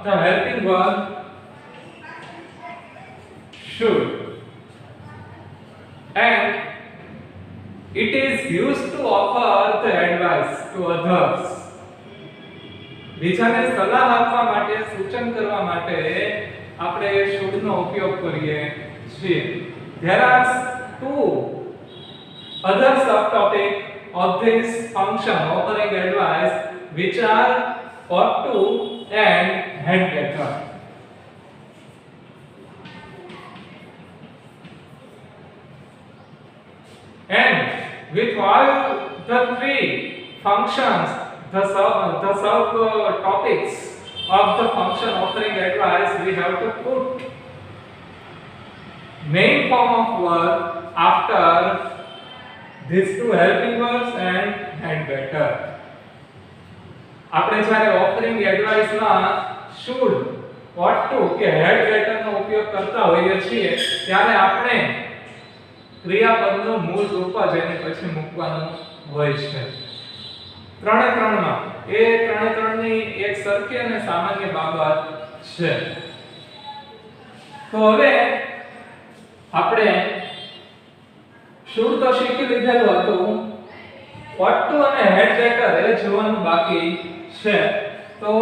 the helping verb should, and it is used to offer the advice to others. બીજાને સલાહ આપવા માટે, સૂચન કરવા માટે આપણે should નો ઉપયોગ કરીએ છીએ. There are two other subtopic of this function offering advice, which are ought to and had better. And with all the three functions, the topics of the function offering advice, we have to put main form of verb after these two helping verbs and had better. આપણે જ્યારે offering advice માં should, ought to કે had better નો ઉપયોગ કરતા હોઈએ છીએ ત્યારે આપણે ક્રિયાપદનું મૂળ રૂપ જ એની પછી મૂકવાનું હોય છે. ત્રણે ત્રણમાં એ ત્રણે ત્રણની એક સરખી અને સામાન્ય બાબત છે. તો હવે આપણે should તો શીખી લીધેલું હતું, ought to અને had better એ જોવાનું બાકી છે. તો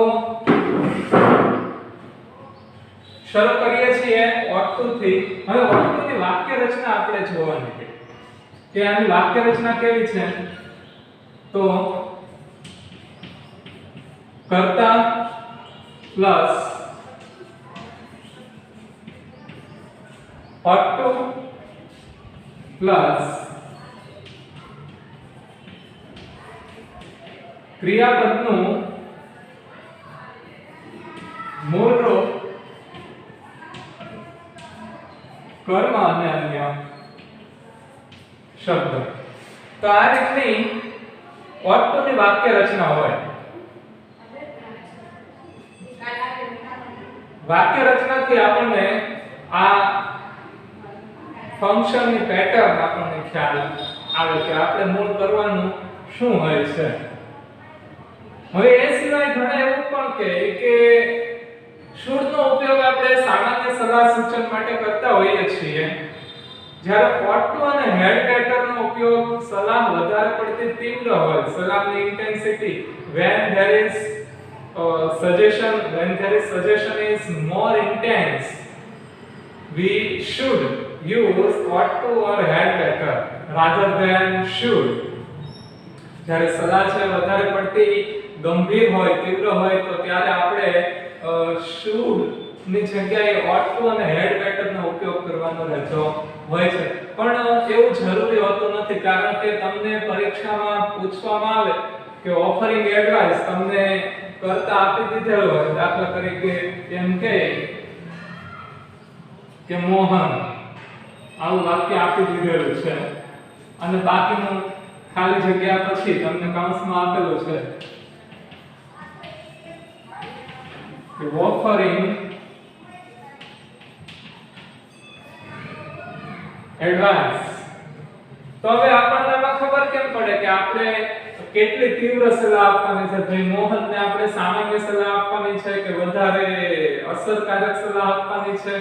શરૂ કરીએ છીએ ought to થી. હવે ought to ની વાક્ય રચના આપણે જોવાની છે કે આની વાક્ય રચના કેવી છે. તો કર્તા પ્લસ ought to પ્લસ ક્રિયાપદનું મૂળ રૂપ કર્મ અને અન્ય શબ્દ. તો આ રીતની ought to ની વાક્ય રચના હોય. વાક્ય રચનાથી આપણને આ ફંક્શનની પેટર્ન આપણને ખ્યાલ આવે કે આપણે મૂળ કરવાનું શું હોય છે. હવે એ સિવાય ઘણા એવું પણ કે should નો ઉપયોગ આપણે સામાન્ય સલાહ સૂચન માટે કરતા હોઈએ છીએ, જ્યારે ought to અને had better નો ઉપયોગ સલાહ વધારે પડતી તીવ્ર હોય, સલાહની intensity when there is suggestion is more intense, we should use ought to or had better rather than should. જ્યારે સલાહ છે વધારે પડતી ગંભીર હોય, તીવ્ર હોય તો ત્યારે આપણે should ની જગ્યાએ ought to અને had better નો ઉપયોગ કરવાનો રહેતો હોય છે. પણ એવું જરૂરી હોતું નથી, કારણ કે તમને પરીક્ષામાં પૂછવામાં આવે કે ઓફરિંગ એડવાઇસ તમને કરતા આપી દીધેલો હોય, દાખલા તરીકે એમ કે મોહન આવું વાક્ય આપી દીધેલું છે અને બાકીનું ખાલી જગ્યા પછી તમને કૌંસમાં આપેલું છે કે ઓફરિંગ એડવાન્સ. તો હવે આપણને આમાં ખબર કેમ પડે કે આપણે કેટલી તીવ્ર સલાહ આપવાની છે. ભાઈ મોહનને આપણે સામાન્ય સલાહ આપવાની છે કે વધારે અસરકારક સલાહ આપવાની છે,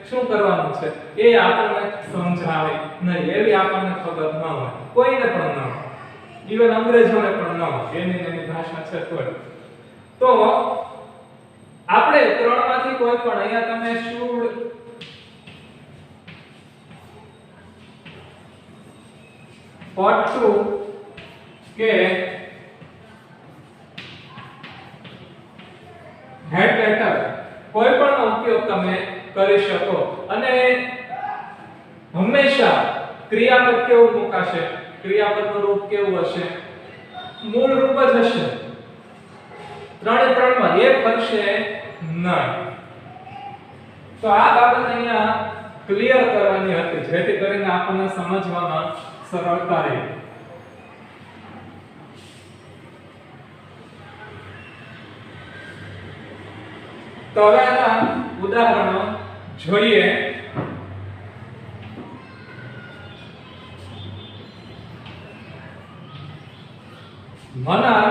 શું કરવાનું છે એ આપણને સમજાવે નહીં, એવી આપણને ખબર ન હોય, કોઈને પણ ન હોય, ઈવન અંગ્રેજોને પણ ન હોય, એની ભાષા છે તો આપણે ત્રણમાંથી કોઈ પણ, અહીંયા તમે should, ought to કે had better કોઈ પણ ઉપયોગ તમે કરી શકો. અને હંમેશા ક્રિયાપદ કેવું મુકાશે, ક્રિયાપદનું રૂપ કેવું હશે, મૂળ રૂપ જ હશે. ત્રણે ત્રણમાં એક ફરશે નહીં. તો આ બાબત અહીંયા ક્લિયર કરવાની હતી, જેથી કરીને આપણને સમજવામાં સરળતા રહે. તો હવે આના ઉદાહરણો જોઈએ. મનન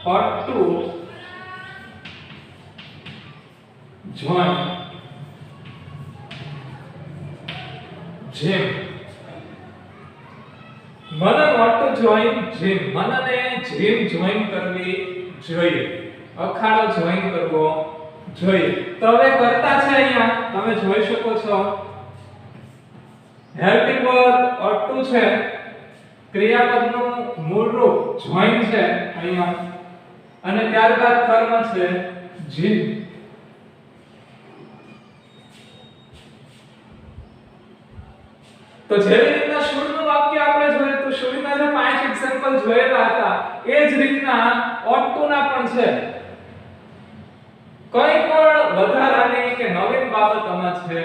ought to join gym. Manan ought to join gym. મનને જીમ જોઈન કરવી જોઈએ, અખાડો જોઈન કરવો જોઈએ. તો હવે કરતા છે અહીંયા તમે જોઈ શકો છો હેલ્પિંગ વર્બ ought to છે, ક્રિયાપદનું મૂળ રૂપ જોઈન છે અહીંયા, અને ત્યારબાદ કર્મ છે જીમ. તો જેવી રીતના શુડનું વાક્ય આપણે જોઈએ તો શુડના જે 5 એક્ઝામ્પલ જોયેલા હતા એ જ રીતના ought to ના પણ છે. કોઈ પણ વધારાની કે નવીન બાબત આમાં છે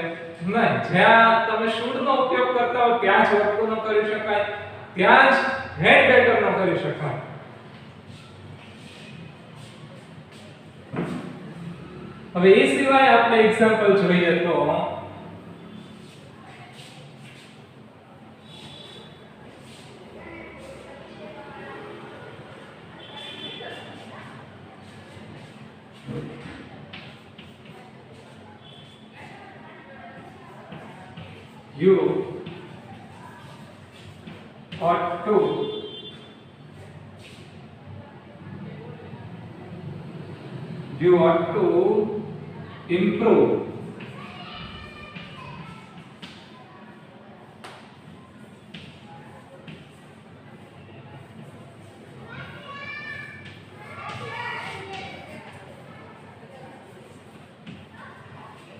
નહીં. જ્યાં તમે શુડનો ઉપયોગ કરતા હો ત્યાં જ ought to નો કરી શકાય, ત્યાં જ had better નો કરી શકાય. હવે એ સિવાય આપણે એક્ઝામ્પલ જોઈએ તો you ought to improve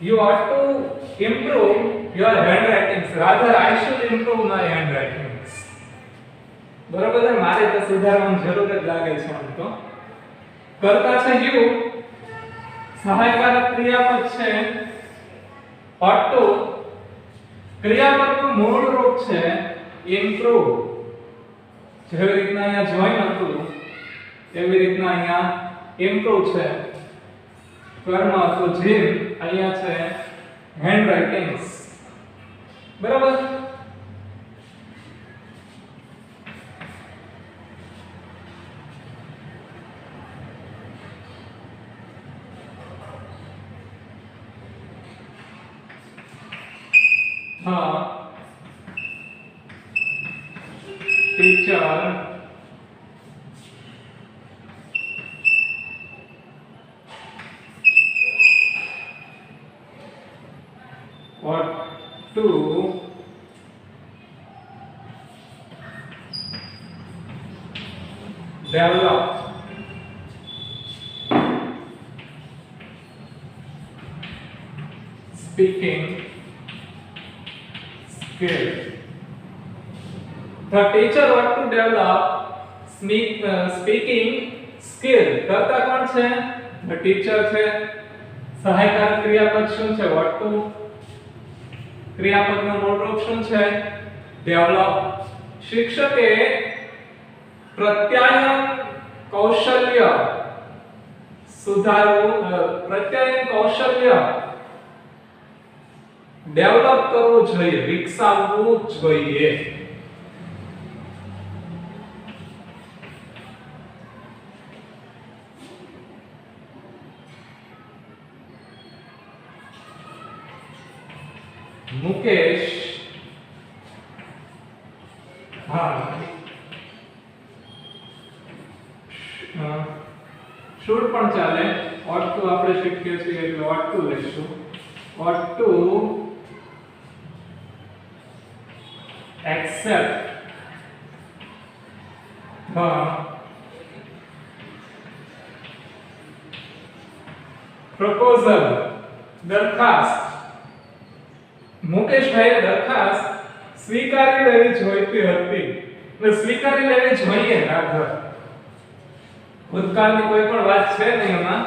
you ought to improve your handwritings. Rather, I should improve my handwritings. બરાબર છે, મારે તો સુધારવાની જરૂર જ લાગે છે. આમ તો કરતા છે you, સહાયકારક ક્રિયાપદ છે ought to, ક્રિયાપદનું મૂળ રૂપ છે improve. જેવી રીતના અહીંયા જોઈન હતું એવી રીતના અહીંયા improve છે. કર્મ હતું જીમ, અહીંયા છે handwritings. બરાબર. હા, teacher ought to develop speaking skill. The teacher ought to develop speaking skill. કરતા કોણ છે? The teacher છે. સહાયકારક ક્રિયાપદ શું છે? ought to. ક્રિયાપદનું મૂળ રૂપ શું છે? develop. શિક્ષકે પ્રત્યાયન કૌશલ્ય સુધારવું, પ્રત્યાયન કૌશલ્ય ડેવલપ કરવું જોઈએ, વિકસાવવું જોઈએ. મુકેશ should પણ ચાલે, ought to આપણે શીખીએ છીએ એટલે ought to લઈશું. ought to accept the proposal. દરખાસ્ત, મુકેશભાઈએ દરખાસ્ત સ્વીકારી લેવી જોઈતી હતી, એટલે સ્વીકારી લેવી જોઈએ. રાધર ભૂતકાળની કોઈ પણ વાત છે નહીં એમાં.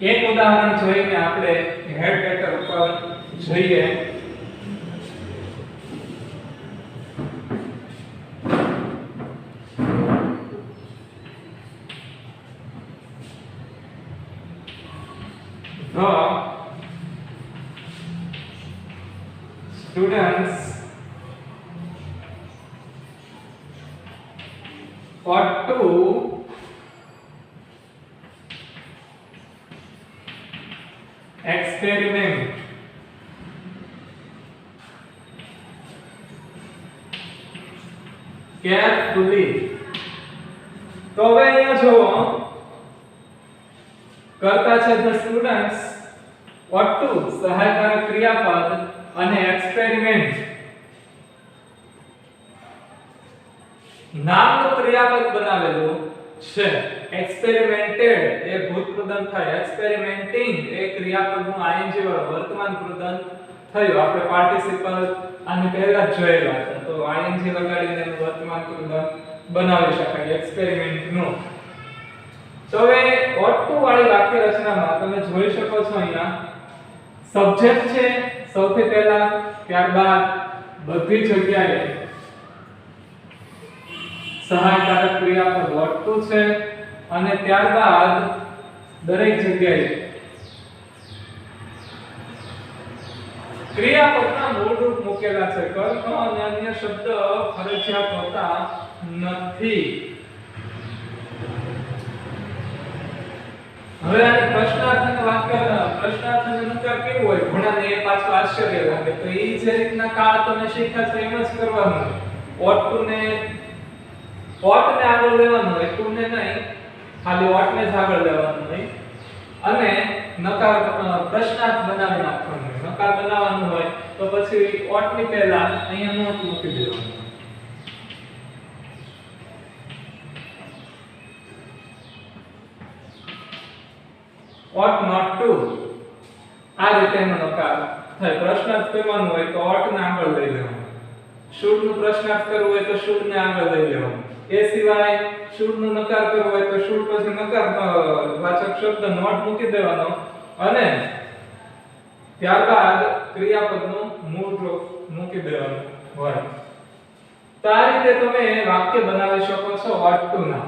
એક ઉદાહરણ જોઈને આપણે હેડ બેટર ઉપર જઈએ. students ought to experiment carefully. તો હવે અહીંયા જો કરતા છે the students ought to સહાયકારક ક્રિયાપદ અને experiment નામનું ક્રિયાપદ બનાવેલું છે. experimented એ ભૂતપ્રદન થાય, experimenting એ ક્રિયાપદનું ing વાળું વર્તમાન પ્રદન થયું. આપણે પાર્ટિસિપલ આને પહેલા જ જોયેલા હતા, તો ing લગાડીને એનું વર્તમાન પ્રદન બનાવી શકાય એક્સપેરિમેન્ટ નું. તો હવે ought to વાળી વાક્ય રચનામાં તમે જોઈ શકો છો અહીંયા સબ્જેક્ટ છે સૌથી પહેલા, ત્યારબાદ બધી જગ્યાએ સહાયકારક ક્રિયાપદ ought to છે અને ત્યારબાદ દરેક જગ્યાએ ક્રિયાપદના મૂળરૂપ મૂકેલા છે. કર્મ અને અન્ય શબ્દ ફરજિયાત હોતા નથી. હવે આને પ્રશ્નાર્થક વાક્ય પ્રશ્નાર્થક અનુસાર કેવું હોય, ઘણાને એ પાછું આશ્ચર્ય લાગે. તો એ જે રીતના કાળ તમે શીખ્યા છો એમ જ કરવાનું. ought to ને આગળ લેવાનું હોય, to ને નહીં, ખાલી ought ને જ આગળ લેવાનું હોય અને નકાર પ્રશ્નાર્થ બનાવી નાખવાનું હોય. નકાર બનાવવાનું હોય તો પછી ought ની પહેલા અહીંયા નોટ મૂકી દેવાનું. ought not to આ રીતે એનો નકાર થાય. પ્રશ્નાર્થ કરવાનું હોય તો ought ને આગળ લઈ લેવાનું. should નું પ્રશ્નાર્થ કરવું હોય તો should ને આગળ લઈ લેવાનું. એ સિવાય should નું નકાર કરવું હોય તો should પછી નકાર વાચક શબ્દ not મૂકી દેવાનો અને ત્યારબાદ ક્રિયાપદનું મૂળ રૂપ મૂકી દેવાનું હોય. તો આ રીતે તમે વાક્ય બનાવી શકો છો ought to ના.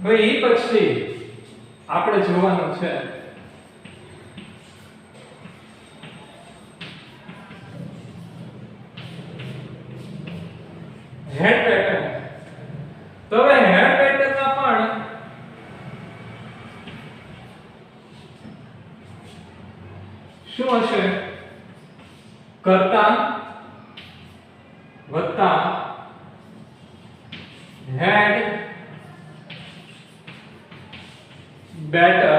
ભાઈ પછી આપણે જોવાનું છે હેડ પેટર્ન. તો હવે હેડ પેટર્નમાં પણ શું હશે? કર્તા વત્તા હેડ better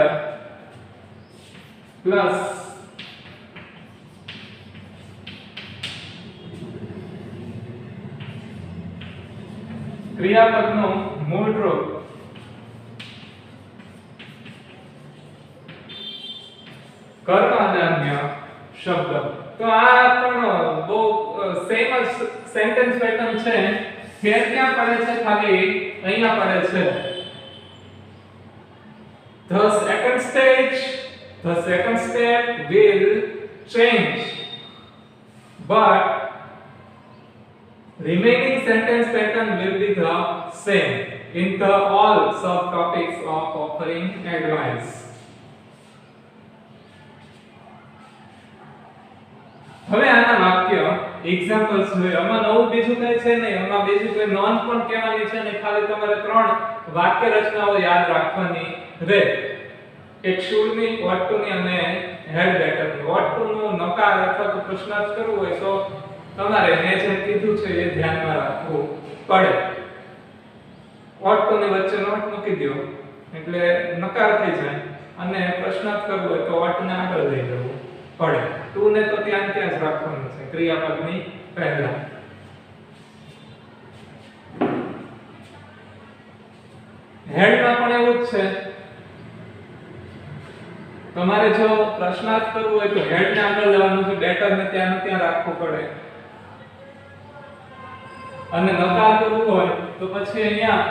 plus ક્રિયાપદનું મૂળ રૂપ કર્મ અને અન્ય શબ્દ. તો આ પણ બહુ સેમ જ સેન્ટેન્સ પેટર્ન છે. ફેર ક્યાં પડે છે? ખાલી અહીંયા પડે છે. The second step will change, but remaining sentence pattern will be the same in the all subtopics of offering advice. હવે આના વાક્ય એક્ઝામ્પલ્સ જોઈએ. આમાં નવું બીજું કઈ છે નહીં, આમાં બીજું કોઈ નોંધ પણ કહેવાની છે નહીં. ખાલી તમારે 3 વાક્ય રચનાઓ યાદ રાખવાની રે. એક should ની, ought to ની અને had better ની. ought to નો નકાર અથવા તો પ્રશ્નાર્થ કરવું હોય તો તમારે મેં જે કીધું છે એ ધ્યાનમાં રાખવું પડે. ought to ની વચ્ચે નોટ મૂકી દો એટલે નકાર થઈ જાય અને પ્રશ્નાર્થ કરવો હોય તો ought ને આગળ લઈ જવું પડે. to ને તો ત્યાં જ રાખવાનું છે ક્રિયાપદની પહેલા. had માં પણ એવું જ છે. તમારે જો પ્રશ્નાર્થ કરવું હોય તો હેડ ને આગળ લેવાનું છે, બેટર ને ત્યાં રાખવું પડે. અને નકાર કરવું હોય તો પછી અહીંયા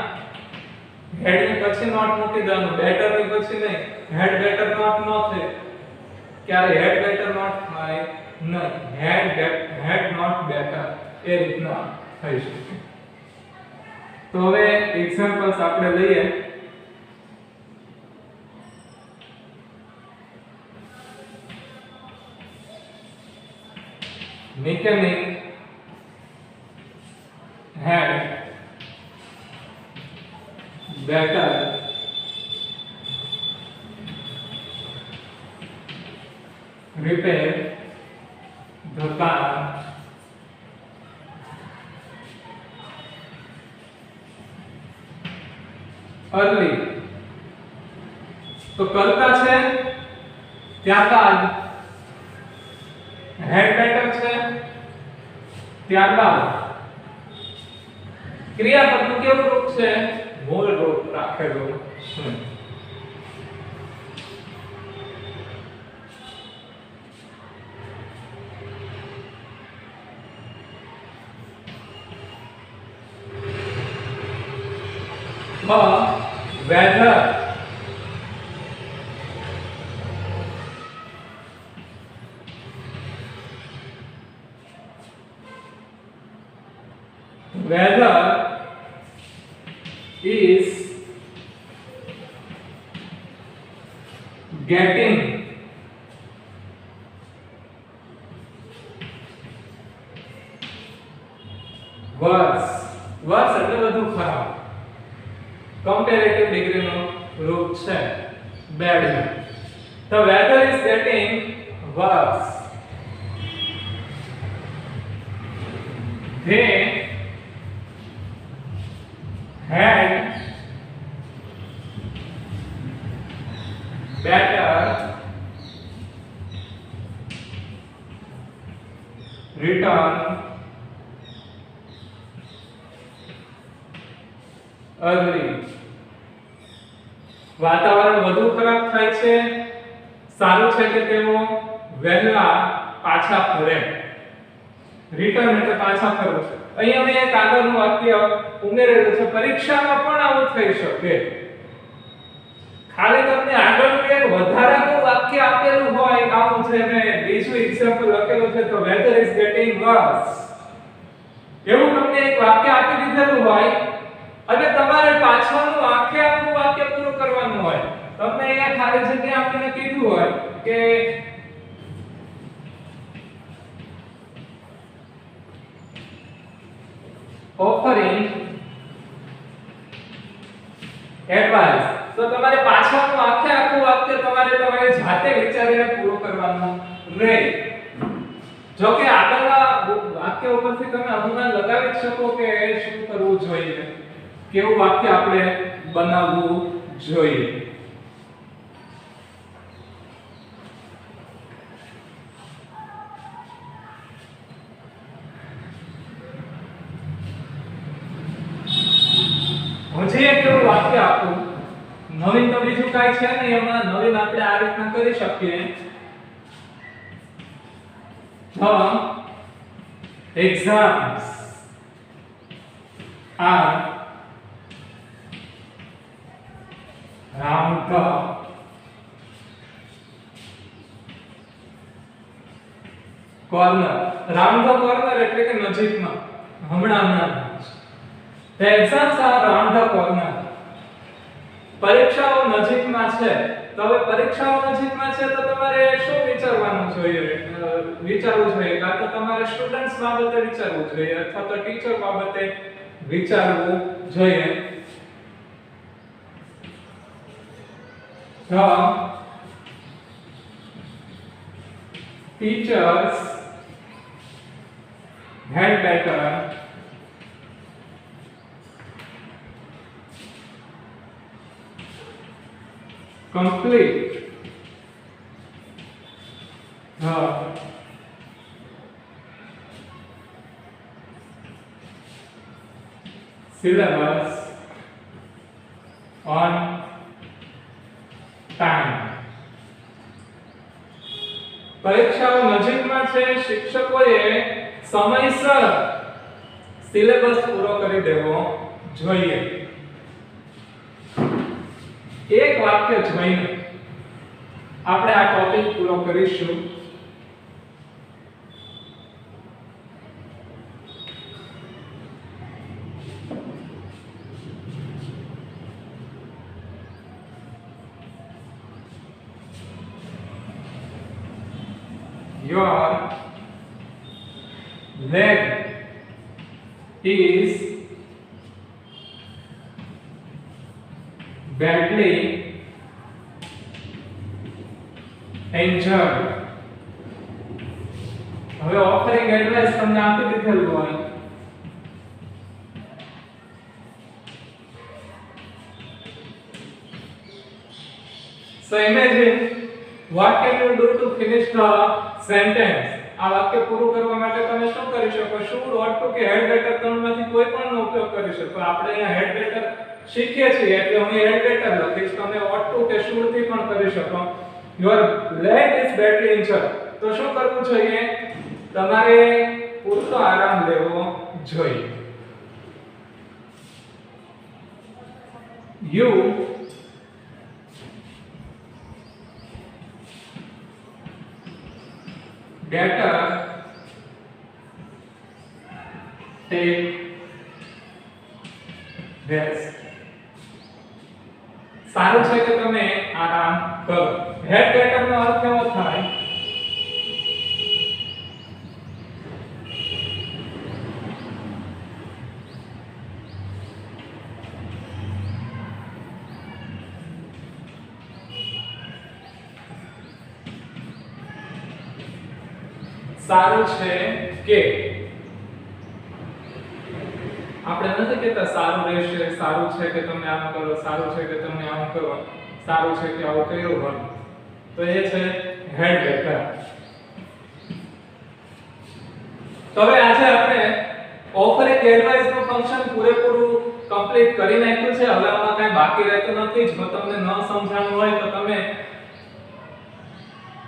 હેડ ની પછી નોટ મૂકી દેવાનું, બેટર ની પછી નહીં. હેડ બેટર નોટ ન થાય ક્યારે હેડ બેટર નોટ થાય નહીં, હેડ નોટ બેટર એ રીતના થઈ શકે. તો હવે એક્ઝામ્પલ્સ આપણે લઈએ. mechanic had better repair the car early. तो करता છે ત્યારબાદ હેડ બેટર છે ત્યારબાદ ક્રિયાપદનું કેવું રૂપ છે? મૂળ રૂપ રાખેલું છે. weather weather is getting worse. worse એટલે વધુ ખરાબ. comparative degree નો રૂપ છે bad. The weather is getting worse. They had better return early. વાતાવરણ વધુ ખરાબ થાય છે, સારું છે કે તેઓ વહેલા પાછા ફરે. રિટર્ન એટલે પાછા ફરવું. અહીંયા મેં એક આગળનું વાક્ય ઉમેરેલું છે, પરીક્ષામાં પણ આવું થઈ શકે. ખાલી તમને આગળનું એક વધારાનું વાક્ય આપેલું હોય, આવું છે મેં બીજું એક્ઝામ્પલ લખેલું છે, તો weather is getting worse. એવું તમને એક વાક્ય આપી દીધેલું હોય અને તમારે પાછળનું આખું વાક્ય પૂરું કરવાનું હોય. તમને અહીંયા ખાલી જગ્યા આપીને કીધું હોય કે offering advice, તો તમારે પાછળનું આખું વાક્ય તમારી જાતે વિચારીને પૂરું કરવાનું રહે. જો કે આગળના વાક્ય ઉપરથી તમે અનુમાન લગાવી શકો કે શું કરવું જોઈએ, કેવું વાક્ય આપણે બનાવવું જોઈએ. હજી એક એવું વાક્ય આપું. નવીન તો બીજું કાંઈ છે નહીં, એમાં નવીન આપણે આ રીતના કરી શકીએ. exams are round the corner. round the corner એટલે કે નજીકમાં, હમણાં. The exams are round the corner. પરીક્ષાઓ નજીકમાં છે. તો હવે પરીક્ષાઓ નજીકમાં છે તો તમારે શું વિચારવું જોઈએ? કાં તો તમારે સ્ટુડન્ટ્સ બાબતે વિચારવું જોઈએ અથવા તો ટીચર બાબતે વિચારવું જોઈએ. The teachers had better complete the syllabus on time. પરીક્ષાઓ નજીકમાં છે, શિક્ષકોએ સમયસર સિલેબસ પૂરો કરી દેવો જોઈએ. એક વાક્ય જોઈને આપણે આ ટોપિક પૂરો કરીશું. Your leg is badly injured. હવે ઓફરિંગ એડવાઇસ તમને આપી દીધેલું હોય. So imagine what can you do to finish the sentence? આ વાક્ય પૂરું કરવા માટે તમે શું કરી શકો? should, ought to કે had better ત્રણમાંથી કોઈ પણનો ઉપયોગ કરી શકો. આપણે અહીંયા had better શીખીએ છીએ એટલે હું had better લખીશ. તમે ought to કે should થી પણ કરી શકો. your leg is badly injured. તો શું કરવું જોઈએ? તમારે પૂરતો આરામ લેવો જોઈએ. you better take rest. સારું છે કે તમે આરામ કરો. હેડ બેટર નો અર્થ એવો થાય સારું છે કે. આપણે નથી કહેતા સારું રહેશે, સારું છે કે તમે આમ કરો, સારું છે કે તમે આમ કરો, સારું છે કે આવું કર્યું હોય. તો એ છે હેડ બેટર. તો હવે આજે આપણે ઓફરિંગ એડવાઇસ નું ફંક્શન પૂરેપૂરું કમ્પ્લીટ કરી નાખ્યું છે. હવે આમાં કઈ બાકી રહેતું નથી. જો તમને ન સમજાણું હોય તો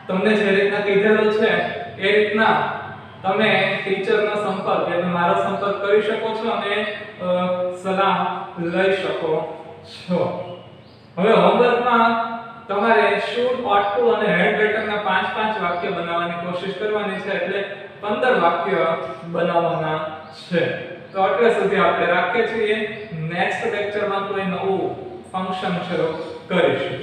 તમને જે રીતના કીધેલું છે એ રીતના તમે ટીચરનો સંપર્ક એટલે મારો સંપર્ક કરી શકો છો અને સલાહ લઈ શકો છો. હવે હોમવર્કમાં તમારે should, ought to અને had better ના 5-5 વાક્ય બનાવવાની કોશિશ કરવાની છે. એટલે 15 વાક્ય બનાવવાના છે. તો આટલે સુધી આપણે રાખીએ છીએ. નેક્સ્ટ લેક્ચરમાં કોઈ નવું ફંક્શન શરૂ કરીશું.